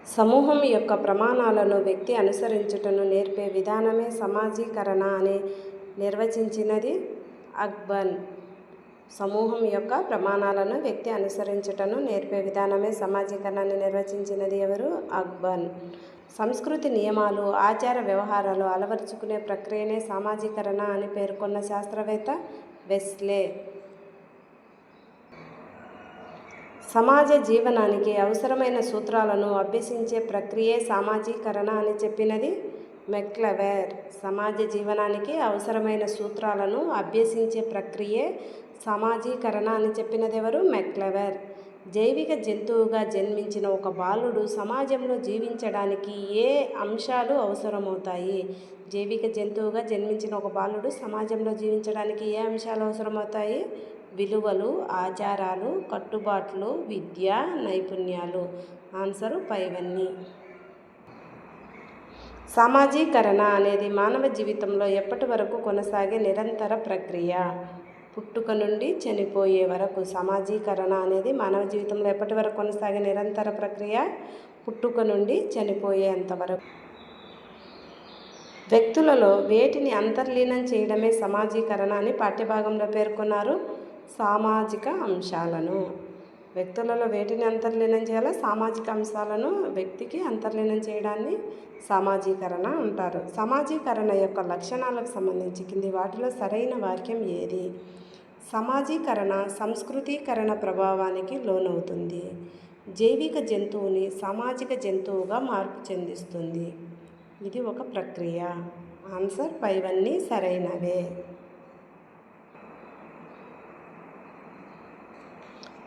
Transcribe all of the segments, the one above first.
సమూహం యొక్క ప్రమాణాలను వ్యక్తి అనుసరించుటను నేర్పే విధానమే సమాజీకరణ అని నిర్వచించినది అక్బర్న్. సమూహం యొక్క ప్రమాణాలను వ్యక్తి అనుసరించుటను నేర్పే విధానమే సమాజీకరణ అని నిర్వచించినది ఎవరు? అక్బర్న్. సంస్కృతి నియమాలు, ఆచార వ్యవహారాలు అలవరుచుకునే ప్రక్రియనే సామాజీకరణ అని పేర్కొన్న శాస్త్రవేత్త వెస్లే. సమాజ జీవనానికి అవసరమైన సూత్రాలను అభ్యసించే ప్రక్రియే సామాజీకరణ అని చెప్పినది మెక్లెవెర్. సమాజ జీవనానికి అవసరమైన సూత్రాలను అభ్యసించే ప్రక్రియే సామాజీకరణ అని చెప్పినది ఎవరు? మెక్లెవెర్. జైవిక జంతువుగా జన్మించిన ఒక బాలుడు సమాజంలో జీవించడానికి ఏ అంశాలు అవసరమవుతాయి? జైవిక జంతువుగా జన్మించిన ఒక బాలుడు సమాజంలో జీవించడానికి ఏ అంశాలు అవసరమవుతాయి? విలువలు, ఆచారాలు, కట్టుబాట్లు, విద్య, నైపుణ్యాలు. ఆన్సరు పైవన్నీ. సామాజీకరణ అనేది మానవ జీవితంలో ఎప్పటి వరకు కొనసాగే నిరంతర ప్రక్రియ? పుట్టుక నుండి చనిపోయే వరకు. సామాజీకరణ అనేది మానవ జీవితంలో ఎప్పటి వరకు కొనసాగే నిరంతర ప్రక్రియ? పుట్టుక నుండి చనిపోయేంత వరకు. వ్యక్తులలో వేటిని అంతర్లీనం చేయడమే సమాజీకరణ అని పాఠ్యభాగంలో పేర్కొన్నారు? సామాజిక అంశాలను. వ్యక్తులలో వేటిని అంతర్లీనం చేయాలో? సామాజిక అంశాలను వ్యక్తికి అంతర్లీనం చేయడాన్ని సామాజీకరణ అంటారు. సామాజీకరణ యొక్క లక్షణాలకు సంబంధించి కింది వాటిలో సరైన వాక్యం ఏది? సామాజీకరణ సంస్కృతీకరణ ప్రభావానికి లోనవుతుంది. జైవిక జంతువుని సామాజిక జంతువుగా మార్పు చెందిస్తుంది. ఇది ఒక ప్రక్రియ. ఆన్సర్ పైవన్నీ సరైనవే.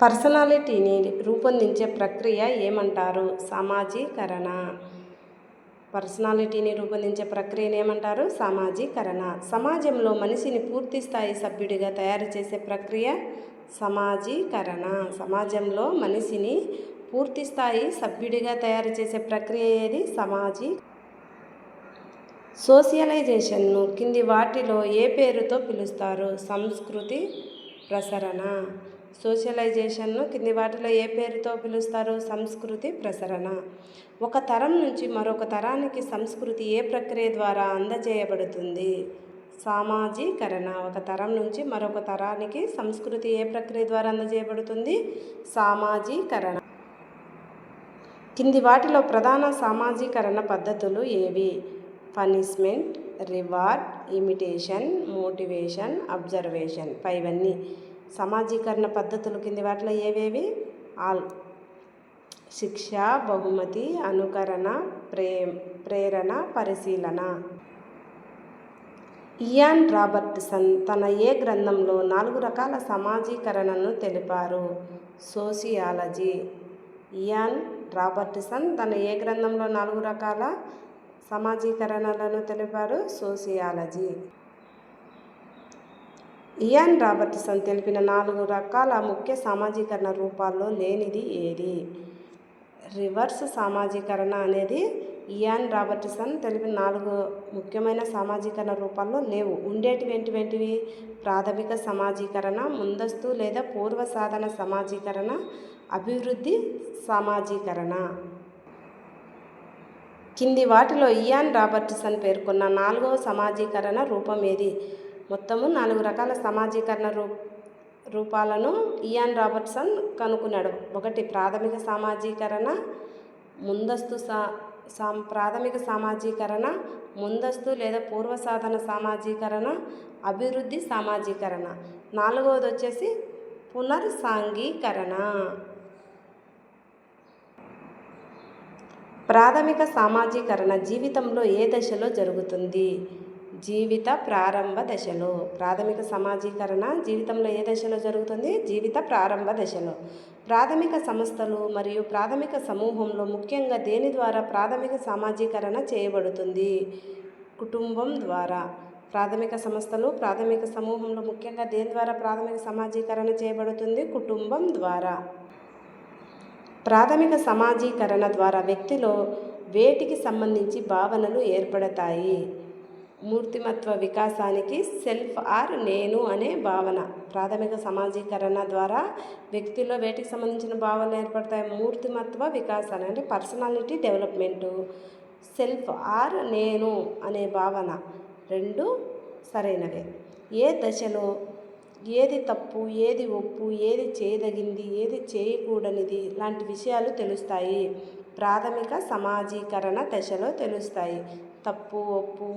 పర్సనాలిటీని రూపొందించే ప్రక్రియ ఏమంటారు? సామాజీకరణ. పర్సనాలిటీని రూపొందించే ప్రక్రియను ఏమంటారు? సామాజీకరణ. సమాజంలో మనిషిని పూర్తి స్థాయి సభ్యుడిగా తయారు చేసే ప్రక్రియ సామాజీకరణ. సమాజంలో మనిషిని పూర్తి స్థాయి సభ్యుడిగా తయారు చేసే ప్రక్రియ ఏది? సోషలైజేషన్ను కింది వాటిలో ఏ పేరుతో పిలుస్తారు? సంస్కృతి ప్రసరణ. సోషలైజేషన్ను కింది వాటిలో ఏ పేరుతో పిలుస్తారు? సంస్కృతి ప్రసరణ. ఒక తరం నుంచి మరొక తరానికి సంస్కృతి ఏ ప్రక్రియ ద్వారా అందజేయబడుతుంది? సామాజీకరణ. ఒక తరం నుంచి మరొక తరానికి సంస్కృతి ఏ ప్రక్రియ ద్వారా అందజేయబడుతుంది? సామాజీకరణ. కింది వాటిలో ప్రధాన సామాజీకరణ పద్ధతులు ఏవి? Punishment, reward, imitation, motivation, observation. పైవన్నీ. సామాజీకరణ పద్ధతులు కింది వాటిలో ఏవేవి? ఆల్. శిక్ష, బహుమతి, అనుకరణ, ప్రేరణ, పరిశీలన. ఇయాన్ రాబర్ట్సన్ తన ఏ గ్రంథంలో 4 రకాల సామాజీకరణను తెలిపారు? సోషియాలజీ. ఇయాన్ రాబర్ట్సన్ తన ఏ గ్రంథంలో 4 రకాల సామాజీకరణలను తెలిపారు? సోషియాలజీ. ఇయాన్ రాబర్ట్సన్ తెలిపిన 4 రకాల ముఖ్య సామాజీకరణ రూపాల్లో లేనిది ఏది? రివర్స్ సామాజీకరణ అనేది ఇయాన్ రాబర్ట్సన్ తెలిపిన 4 ముఖ్యమైన సామాజీకరణ రూపాల్లో లేవు. ఉండేటివి? ప్రాథమిక సామాజీకరణ, ముందస్తు లేదా పూర్వ సాధన సామాజీకరణ, అభివృద్ధి సామాజీకరణ. కింది వాటిలో ఇయాన్ రాబర్ట్సన్ పేర్కొన్న 4వ సామాజీకరణ రూపం ఏది? మొత్తము 4 రకాల సామాజీకరణ రూపాలను ఇయాన్ రాబర్ట్సన్ కనుక్కున్నాడు. 1 ప్రాథమిక సామాజీకరణ, ప్రాథమిక సామాజీకరణ, ముందస్తు లేదా పూర్వ సాధన సామాజీకరణ, అభివృద్ధి సామాజీకరణ. 4వది వచ్చేసి పునర్సాంఘీకరణ. ప్రాథమిక సామాజీకరణ జీవితంలో ఏ దశలో జరుగుతుంది? జీవిత ప్రారంభ దశలో. ప్రాథమిక సామాజీకరణ జీవితంలో ఏ దశలో జరుగుతుంది? జీవిత ప్రారంభ దశలో. ప్రాథమిక సంస్థలు మరియు ప్రాథమిక సమూహంలో ముఖ్యంగా దేని ద్వారా ప్రాథమిక సామాజీకరణ చేయబడుతుంది? కుటుంబం ద్వారా. ప్రాథమిక సంస్థలు, ప్రాథమిక సమూహంలో ముఖ్యంగా దేని ద్వారా ప్రాథమిక సామాజీకరణ చేయబడుతుంది? కుటుంబం ద్వారా. ప్రాథమిక సామాజీకరణ ద్వారా వ్యక్తిలో వేటికి సంబంధించి భావనలు ఏర్పడతాయి? మూర్తిమత్వ వికాసానికి సెల్ఫ్ ఆర్ నేను అనే భావన. ప్రాథమిక సమాజీకరణ ద్వారా వ్యక్తిలో వేటికి సంబంధించిన భావనలు ఏర్పడతాయి? మూర్తిమత్వ వికాసాన్ని, అంటే పర్సనాలిటీ డెవలప్మెంటు. సెల్ఫ్ ఆర్ నేను అనే భావన రెండు సరైనవే. ఏ దశలో ఏది తప్పు, ఏది ఒప్పు, ఏది చేయదగింది, ఏది చేయకూడనిది లాంటి విషయాలు తెలుస్తాయి? ప్రాథమిక సమాజీకరణ దశలో తెలుస్తాయి. తప్పు, ఒప్పు,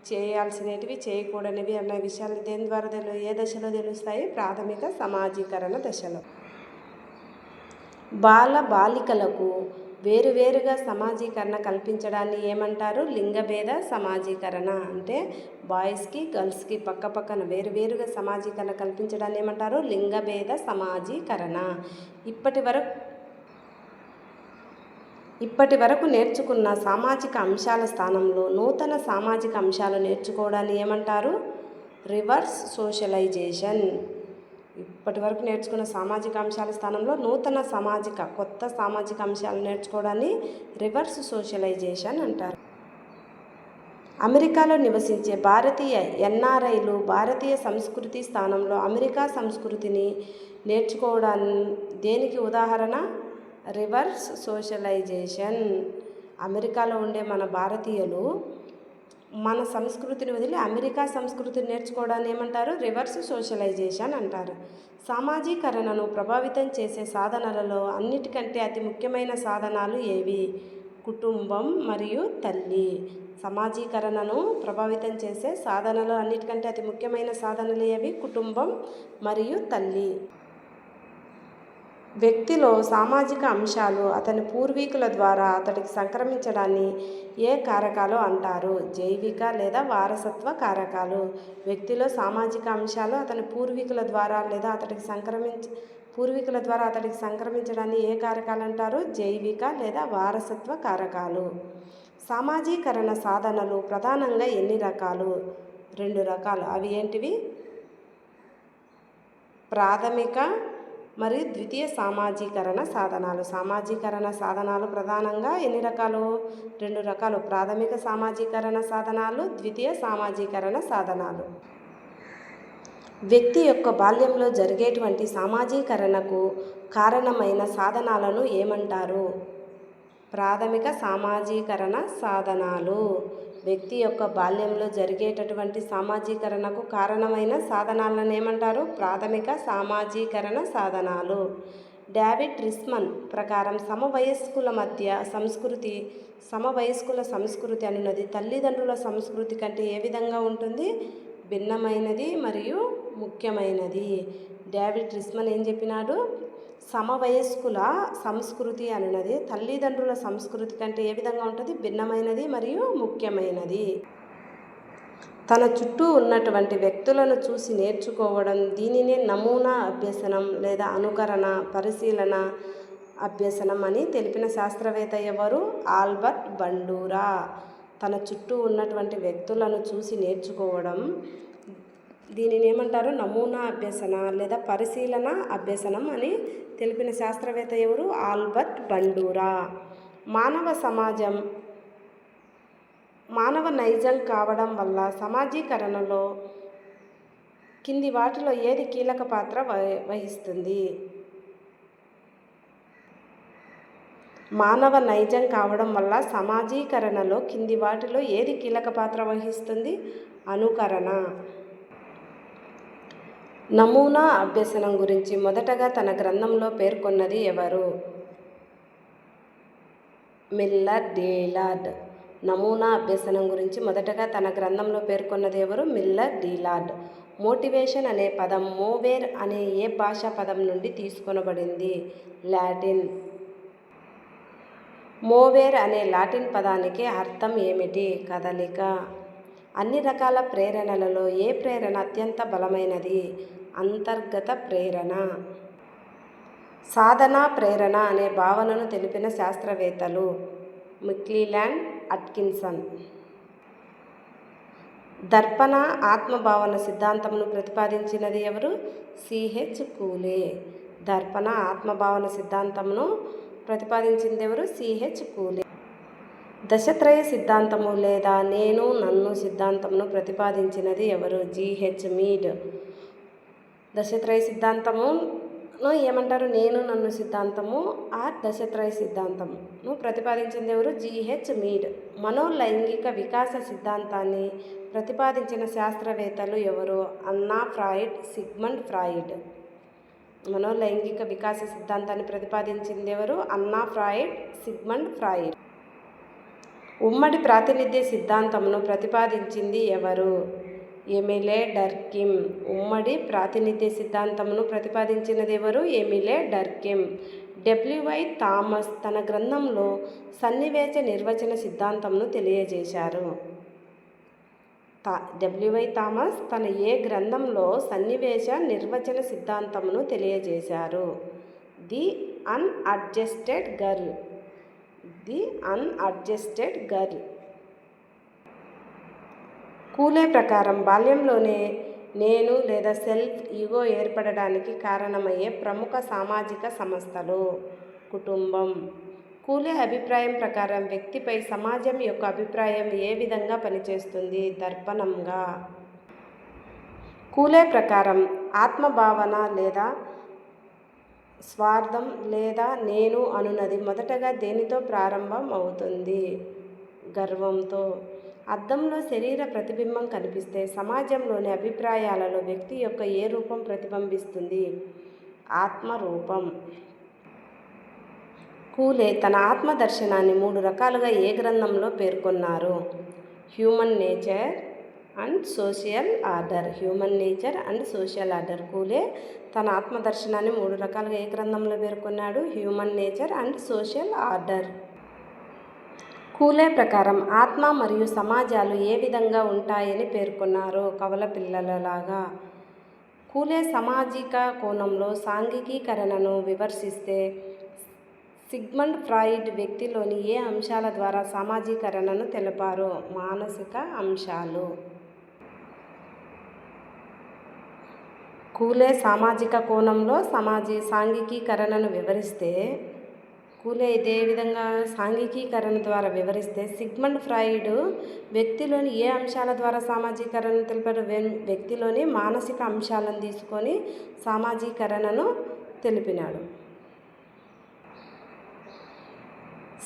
చేయాల్సినవి, చేయకూడనివి అన్న విషయాలు దేని ద్వారా ఏ దశలో తెలుస్తాయి? ప్రాథమిక సమాజీకరణ దశలో. బాలికలకు వేరువేరుగా సమాజీకరణ కల్పించడాన్ని ఏమంటారు? లింగభేద సమాజీకరణ. అంటే బాయ్స్కి గర్ల్స్కి పక్కపక్కన వేరువేరుగా సమాజీకరణ కల్పించడాన్ని ఏమంటారు? లింగభేద సమాజీకరణ. ఇప్పటి వరకు నేర్చుకున్న సామాజిక అంశాల స్థానంలో నూతన సామాజిక అంశాలు నేర్చుకోవడాన్ని ఏమంటారు? Reverse socialisation. ఇప్పటి వరకు నేర్చుకున్న సామాజిక అంశాల స్థానంలో నూతన కొత్త సామాజిక అంశాలు నేర్చుకోవడాన్ని రివర్స్ సోషలైజేషన్ అంటారు. అమెరికాలో నివసించే భారతీయ ఎన్ఆర్ఐలు భారతీయ సంస్కృతి స్థానంలో అమెరికా సంస్కృతిని నేర్చుకోవడాన్ని దేనికి ఉదాహరణ? Reverse socialisation. అమెరికాలో ఉండే మన భారతీయులు మన సంస్కృతిని వదిలి అమెరికా సంస్కృతిని నేర్చుకోవడాన్ని ఏమంటారు? రివర్స్ సోషలైజేషన్ అంటారు. సామాజీకరణను ప్రభావితం చేసే సాధనాలలో అన్నిటికంటే అతి ముఖ్యమైన సాధనాలు ఏవి? కుటుంబం మరియు తల్లి. సమాజీకరణను ప్రభావితం చేసే సాధనలు అన్నిటికంటే అతి ముఖ్యమైన సాధనలు ఏవి? కుటుంబం మరియు తల్లి. వ్యక్తిలో సామాజిక అంశాలు అతని పూర్వీకుల ద్వారా అతడికి సంక్రమించడాన్ని ఏ కారకాలు అంటారు? జైవిక లేదా వారసత్వ కారకాలు. వ్యక్తిలో సామాజిక అంశాలు అతని పూర్వీకుల ద్వారా లేదా అతడికి సంక్రమించడాన్ని ఏ కారకాలు అంటారు? జైవిక లేదా వారసత్వ కారకాలు. సామాజీకరణ సాధనలు ప్రధానంగా ఎన్ని రకాలు? 2 రకాలు. అవి ఏంటివి? ప్రాథమిక మరియు ద్వితీయ సామాజీకరణ సాధనాలు. సామాజీకరణ సాధనాలు ప్రధానంగా ఎన్ని రకాలు? 2 రకాలు. ప్రాథమిక సామాజీకరణ సాధనాలు, ద్వితీయ సామాజీకరణ సాధనాలు. వ్యక్తి యొక్క బాల్యంలో జరిగేటువంటి సామాజీకరణకు కారణమైన సాధనాలను ఏమంటారు? ప్రాథమిక సామాజీకరణ సాధనాలు. వ్యక్తి యొక్క బాల్యంలో జరిగేటటువంటి సామాజీకరణకు కారణమైన సాధనాలను ఏమంటారు? ప్రాథమిక సామాజీకరణ సాధనాలు. డేవిడ్ రిస్మన్ ప్రకారం సమవయస్కుల సంస్కృతి అనున్నది తల్లిదండ్రుల సంస్కృతి కంటే ఏ విధంగా ఉంటుంది? భిన్నమైనది మరియు ముఖ్యమైనది. డేవిడ్ రిస్మన్ ఏం చెప్పినాడు? సమవయస్కుల సంస్కృతి అనున్నది తల్లిదండ్రుల సంస్కృతి కంటే ఏ విధంగా ఉంటుంది? భిన్నమైనది మరియు ముఖ్యమైనది. తన చుట్టూ ఉన్నటువంటి వ్యక్తులను చూసి నేర్చుకోవడం, దీనినే నమూనా అభ్యసనం లేదా అనుకరణ, పరిశీలన అభ్యసనం అని తెలిపిన శాస్త్రవేత్త ఎవరు? Albert Bandura. తన చుట్టూ ఉన్నటువంటి వ్యక్తులను చూసి నేర్చుకోవడం, దీనిని ఏమంటారు? నమూనా అభ్యసన లేదా పరిశీలన అభ్యసనం అని తెలిపిన శాస్త్రవేత్త ఎవరు? Albert Bandura. మానవ నైజం కావడం వల్ల సమాజీకరణలో కింది వాటిలో ఏది కీలక పాత్ర వహిస్తుంది? మానవ నైజం కావడం వల్ల సమాజీకరణలో కింది వాటిలో ఏది కీలక పాత్ర వహిస్తుంది? అనుకరణ. నమూనా అభ్యసనం గురించి మొదటగా తన గ్రంథంలో పేర్కొన్నది ఎవరు? మిల్లర్ డీలార్డ్. నమూనా అభ్యసనం గురించి మొదటగా తన గ్రంథంలో పేర్కొన్నది ఎవరు? మిల్లర్ డీలార్డ్. మోటివేషన్ అనే పదం మోవేర్ అనే ఏ భాషా పదం నుండి తీసుకొనబడింది? లాటిన్. మోవేర్ అనే లాటిన్ పదానికి అర్థం ఏమిటి? కదలిక. అన్ని రకాల ప్రేరణలలో ఏ ప్రేరణ అత్యంత బలమైనది? అంతర్గత ప్రేరణ. సాధనా ప్రేరణ అనే భావనను తెలిపిన శాస్త్రవేత్తలు మిక్లీల్యాండ్, అట్కిన్సన్. దర్పణ ఆత్మభావన సిద్ధాంతమును ప్రతిపాదించినది ఎవరు? సిహెచ్ కూలే. దర్పణ ఆత్మభావన సిద్ధాంతమును ప్రతిపాదించింది ఎవరు? సిహెచ్ కూలే. దశత్రయ సిద్ధాంతము లేదా నేను నన్ను సిద్ధాంతమును ప్రతిపాదించినది ఎవరు? GH Mead. దశత్రయ సిద్ధాంతమును ఏమంటారు? నేను నన్ను సిద్ధాంతము ఆర్ దశత్రయ సిద్ధాంతమును ప్రతిపాదించింది ఎవరు? GH Mead. మనోలైంగిక వికాస సిద్ధాంతాన్ని ప్రతిపాదించిన శాస్త్రవేత్తలు ఎవరు? అన్నా ఫ్రాయిడ్, సిగ్మండ్ ఫ్రాయిడ్. మనోలైంగిక వికాస సిద్ధాంతాన్ని ప్రతిపాదించింది ఎవరు? అన్నా ఫ్రాయిడ్, సిగ్మండ్ ఫ్రాయిడ్. ఉమ్మడి ప్రాతినిధ్య సిద్ధాంతమును ప్రతిపాదించింది ఎవరు? ఎమిలే డర్కిమ్. ఉమ్మడి ప్రాతినిధ్య సిద్ధాంతమును ప్రతిపాదించినది ఎవరు? ఎమిలే డర్కిమ్. డబ్ల్యూఐ థామస్ తన గ్రంథంలో సన్నివేశ నిర్వచన సిద్ధాంతమును తెలియజేశారు. డబ్ల్యూఐ థామస్ తన ఏ గ్రంథంలో సన్నివేశ నిర్వచన సిద్ధాంతమును తెలియజేశారు? The unadjusted girl. The unadjusted girl. Cooley ప్రకారం బాల్యంలోనే నేను లేదా సెల్ఫ్ ఈగో ఏర్పడడానికి కారణమయ్యే ప్రముఖ సామాజిక సంస్థలు. కుటుంబం. కూలే అభిప్రాయం ప్రకారం వ్యక్తిపై సమాజం యొక్క అభిప్రాయం ఏ విధంగా పనిచేస్తుంది? దర్పణంగా. కూలే ప్రకారం ఆత్మభావన లేదా స్వార్థం లేదా నేను అనున్నది మొదటగా దేనితో ప్రారంభం అవుతుంది? గర్వంతో. అద్దంలో శరీర ప్రతిబింబం కనిపిస్తే సమాజంలోని అభిప్రాయాలలో వ్యక్తి యొక్క ఏ రూపం ప్రతిబింబిస్తుంది? ఆత్మరూపం. కూలే తన ఆత్మదర్శనాన్ని 3 రకాలుగా ఏ గ్రంథంలో పేర్కొన్నారు? Human nature and social order. Human nature and social order. Cooley తన ఆత్మదర్శనాన్ని 3 రకాలుగా ఏ గ్రంథంలో పేర్కొన్నాడు? Human nature and social order. Cooley ప్రకారం ఆత్మ మరియు సమాజాలు ఏ విధంగా ఉంటాయని పేర్కొన్నారు? కవల పిల్లలలాగా. కూలే సామాజిక కోణంలో సాంఘికీకరణను విమర్శిస్తే సిగ్మండ్ ఫ్రాయిడ్ వ్యక్తిలోని ఏ అంశాల ద్వారా సామాజీకరణను తెలిపారు? మానసిక అంశాలు. కూలే సామాజిక కోణంలో సాంఘికీకరణను వివరిస్తే కూలే ఇదే విధంగా సాంఘికీకరణ ద్వారా వివరిస్తే సిగ్మండ్ ఫ్రాయిడ్ వ్యక్తిలోని ఏ అంశాల ద్వారా సామాజీకరణను తెలిపారు? వ్యక్తిలోని మానసిక అంశాలను తీసుకొని సామాజీకరణను తెలిపినాడు.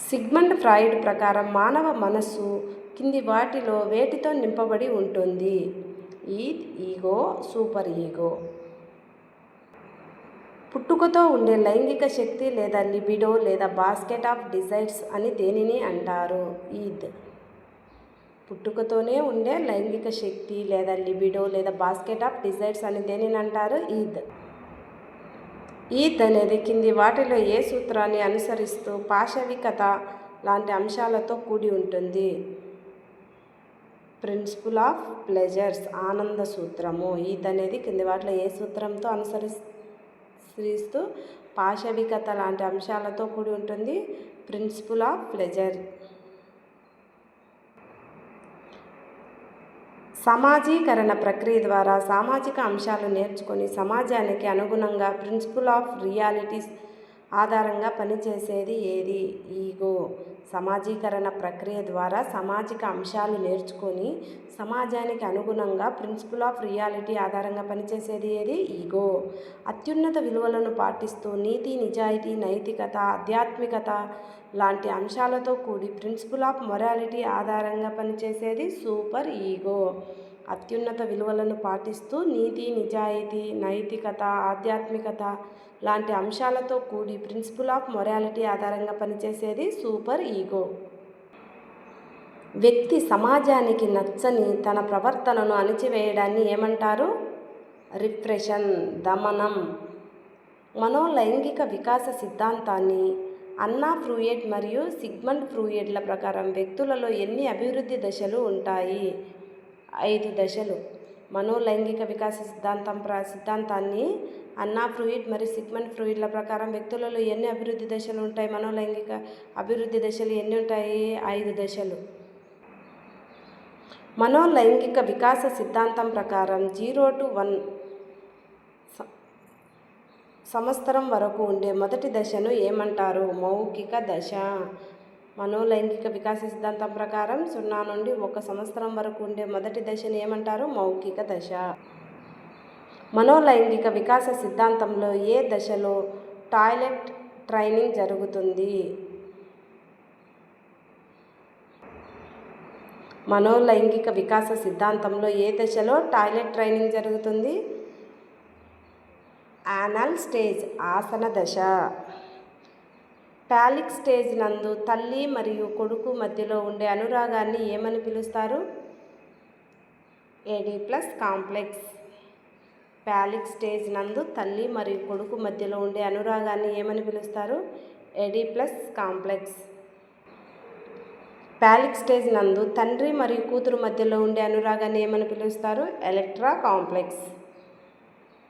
సిగ్మండ్ ఫ్రాయిడ్ ప్రకారం మానవ మనస్సు కింది వాటిలో వేటితో నింపబడి ఉంటుంది? Ego, super ego. పుట్టుకతో ఉండే లైంగిక శక్తి లేదా లిబిడో లేదా బాస్కెట్ ఆఫ్ డిజైర్స్ అని దేనిని అంటారు? ఈద్. పుట్టుకతోనే ఉండే లైంగిక శక్తి లేదా లిబిడో లేదా బాస్కెట్ ఆఫ్ డిజైర్స్ అని దేనిని అంటారు? ఈద్. ఈద్ అనేది కింది వాటిలో ఏ సూత్రాన్ని అనుసరిస్తూ పాశవికత లాంటి అంశాలతో కూడి ఉంటుంది? Principle of pleasures. ఆనంద సూత్రము. ఈద్ అనేది కింది వాటిలో ఏ సూత్రంతో అనుసరిస్తూ పాశవికత లాంటి అంశాలతో కూడి ఉంటుంది? Principle of pleasure. సమాజీకరణ ప్రక్రియ ద్వారా సామాజిక అంశాలు నేర్చుకొని సమాజానికి అనుగుణంగా ప్రిన్సిపుల్ ఆఫ్ రియాలిటీస్ ఆధారంగా పనిచేసేది ఏది? ఈగో. సమాజీకరణ ప్రక్రియ ద్వారా సామాజిక అంశాలు నేర్చుకొని సమాజానికి అనుగుణంగా ప్రిన్సిపుల్ ఆఫ్ రియాలిటీ ఆధారంగా పనిచేసేది ఏది? ఈగో. అత్యున్నత విలువలను పాటిస్తూ నీతి, నిజాయితీ, నైతికత, ఆధ్యాత్మికత లాంటి అంశాలతో కూడి ప్రిన్సిపుల్ ఆఫ్ మొరాలిటీ ఆధారంగా పనిచేసేది సూపర్ ఈగో. అత్యున్నత విలువలను పాటిస్తూ నీతి, నిజాయితీ, నైతికత, ఆధ్యాత్మికత లాంటి అంశాలతో కూడి ప్రిన్సిపుల్ ఆఫ్ మొరాలిటీ ఆధారంగా పనిచేసేది సూపర్ ఈగో. వ్యక్తి సమాజానికి నచ్చని తన ప్రవర్తనను అణిచివేయడాన్ని ఏమంటారు? రిప్రెషన్, దమనం. మనోలైంగిక వికాస సిద్ధాంతాన్ని అన్నా ఫ్రూయిడ్ మరియు సిగ్మండ్ ఫ్రూయిడ్ల ప్రకారం వ్యక్తులలో ఎన్ని అభివృద్ధి దశలు ఉంటాయి? 5 దశలు. మనోలైంగిక వికాస సిద్ధాంతాన్ని అన్నా ఫ్రూయిడ్ మరియు సిగ్మండ్ ఫ్రూయిడ్ల ప్రకారం వ్యక్తులలో ఎన్ని అభివృద్ధి దశలు ఉంటాయి? మనోలైంగిక అభివృద్ధి దశలు ఎన్ని ఉంటాయి? 5 దశలు. మనోలైంగిక వికాస సిద్ధాంతం ప్రకారం 0 to 1 సంవత్సరం వరకు ఉండే మొదటి దశను ఏమంటారు? మౌఖిక దశ. మనోలైంగిక వికాస సిద్ధాంతం ప్రకారం 0 నుండి 1 సంవత్సరం వరకు ఉండే మొదటి దశని ఏమంటారు? మౌఖిక దశ. మనోలైంగిక వికాస సిద్ధాంతంలో ఏ దశలో టాయిలెట్ ట్రైనింగ్ జరుగుతుంది? మనోలైంగిక వికాస సిద్ధాంతంలో ఏ దశలో టాయిలెట్ ట్రైనింగ్ జరుగుతుంది? యానల్ స్టేజ్, ఆసన దశ. పాలిక్ స్టేజ్ నందు తల్లి మరియు కొడుకు మధ్యలో ఉండే అనురాగాన్ని ఏమని పిలుస్తారు? Oedipus complex. పాలిక్ స్టేజ్ నందు తల్లి మరియు కొడుకు మధ్యలో ఉండే అనురాగాన్ని ఏమని పిలుస్తారు? Oedipus complex. పాలిక్ స్టేజ్ నందు తండ్రి మరియు కూతురు మధ్యలో ఉండే అనురాగాన్ని ఏమని పిలుస్తారు? ఎలక్ట్రా కాంప్లెక్స్.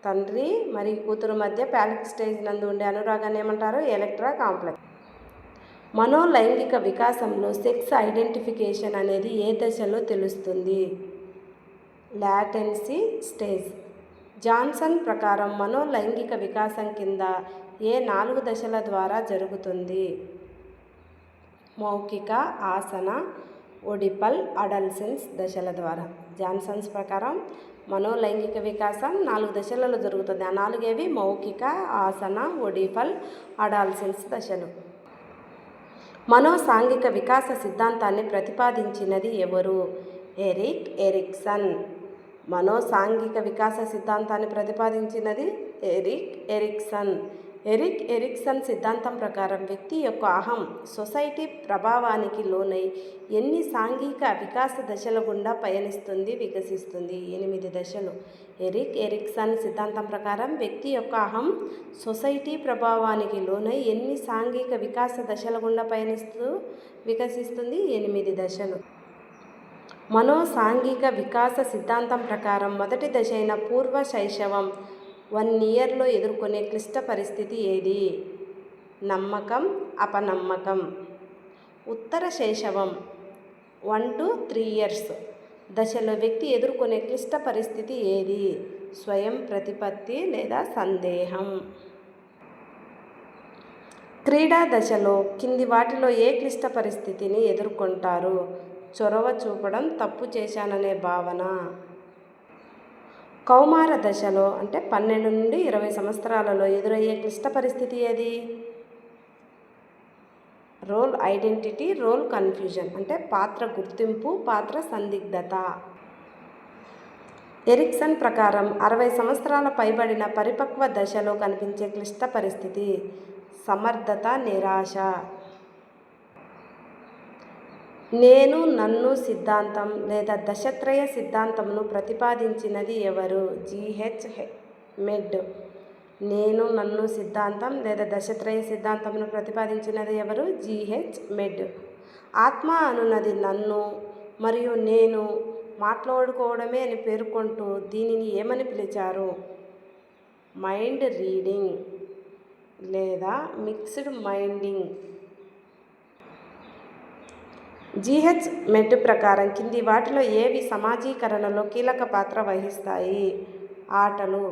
తండ్రి మరియు కూతురు మధ్య పాలిక్ స్టేజ్ నందు ఉండే అనురాగాన్ని ఏమంటారు? ఎలక్ట్రా కాంప్లెక్స్. మనోలైంగిక వికాసంలో సెక్స్ ఐడెంటిఫికేషన్ అనేది ఏ దశలో తెలుస్తుంది? Latency stage. జాన్సన్ ప్రకారం మనోలైంగిక వికాసం కింద ఏ 4 దశల ద్వారా జరుగుతుంది? మౌఖిక, ఆసన, ఒడిపల్, అడల్సెన్స్ దశల ద్వారా. జాన్సన్స్ ప్రకారం మనోలైంగిక వికాసం 4 దశలలో జరుగుతుంది. ఆ 4 ఏవి? మౌఖిక, ఆసన, ఒడిపల్, అడాల్సెన్స్ దశలు. మనోసాంఘిక వికాస సిద్ధాంతాన్ని ప్రతిపాదించినది ఎవరు? Erik Erikson. మనోసాంఘిక వికాస సిద్ధాంతాన్ని ప్రతిపాదించినది ఎరిక్ ఎరిక్సన్. ఎరిక్ ఎరిక్సన్ సిద్ధాంతం ప్రకారం వ్యక్తి యొక్క అహం సొసైటీ ప్రభావానికి లోనై ఎన్ని సాంఘిక వికాస దశల గుండా పయనిస్తుంది, వికసిస్తుంది? 8 దశలు. ఎరిక్ ఎరిక్సన్ సిద్ధాంతం ప్రకారం వ్యక్తి యొక్క అహం సొసైటీ ప్రభావానికి లోనై ఎన్ని సాంఘిక వికాస దశల గుండా వికసిస్తుంది? 8 దశలు. మనోసాంఘిక వికాస సిద్ధాంతం ప్రకారం మొదటి దశ అయిన పూర్వ శైశవం 1 ఇయర్లో ఎదుర్కొనే క్లిష్ట పరిస్థితి ఏది? నమ్మకం, అపనమ్మకం. ఉత్తర శైశవం 1 to 3 years దశలో వ్యక్తి ఎదుర్కొనే క్లిష్ట పరిస్థితి ఏది? స్వయం ప్రతిపత్తి లేదా సందేహం. క్రీడా దశలో కింది వాటిలో ఏ క్లిష్ట పరిస్థితిని ఎదుర్కొంటారు? చొరవ చూపడం, తప్పు చేశాననే భావన. కౌమార దశలో అంటే 12 నుండి 20 సంవత్సరాలలో ఎదురయ్యే క్లిష్ట పరిస్థితి ఏది? రోల్ ఐడెంటిటీ, రోల్ కన్ఫ్యూజన్ అంటే పాత్ర గుర్తింపు, పాత్ర సందిగ్ధత. ఎరిక్సన్ ప్రకారం 60 సంవత్సరాల పైబడిన పరిపక్వ దశలో కనిపించే క్లిష్ట పరిస్థితి సమర్థత, నిరాశ. నేను నన్ను సిద్ధాంతం లేదా దశత్రయ సిద్ధాంతంను ప్రతిపాదించినది ఎవరు? జిహెచ్ మెడ్. నేను నన్ను సిద్ధాంతం లేదా దశత్రయ సిద్ధాంతంను ప్రతిపాదించినది ఎవరు? జిహెచ్ మెడ్. ఆత్మ అనున్నది నన్ను మరియు నేను మాట్లాడుకోవడమే అని పేర్కొంటూ దీనిని ఏమని పిలిచారు? మైండ్ రీడింగ్ లేదా మిక్స్డ్ మైండింగ్. జిహెచ్ మెడ్ ప్రకారం కింది వాటిలో ఏవి సమాజీకరణలో కీలక పాత్ర వహిస్తాయి? ఆటలు,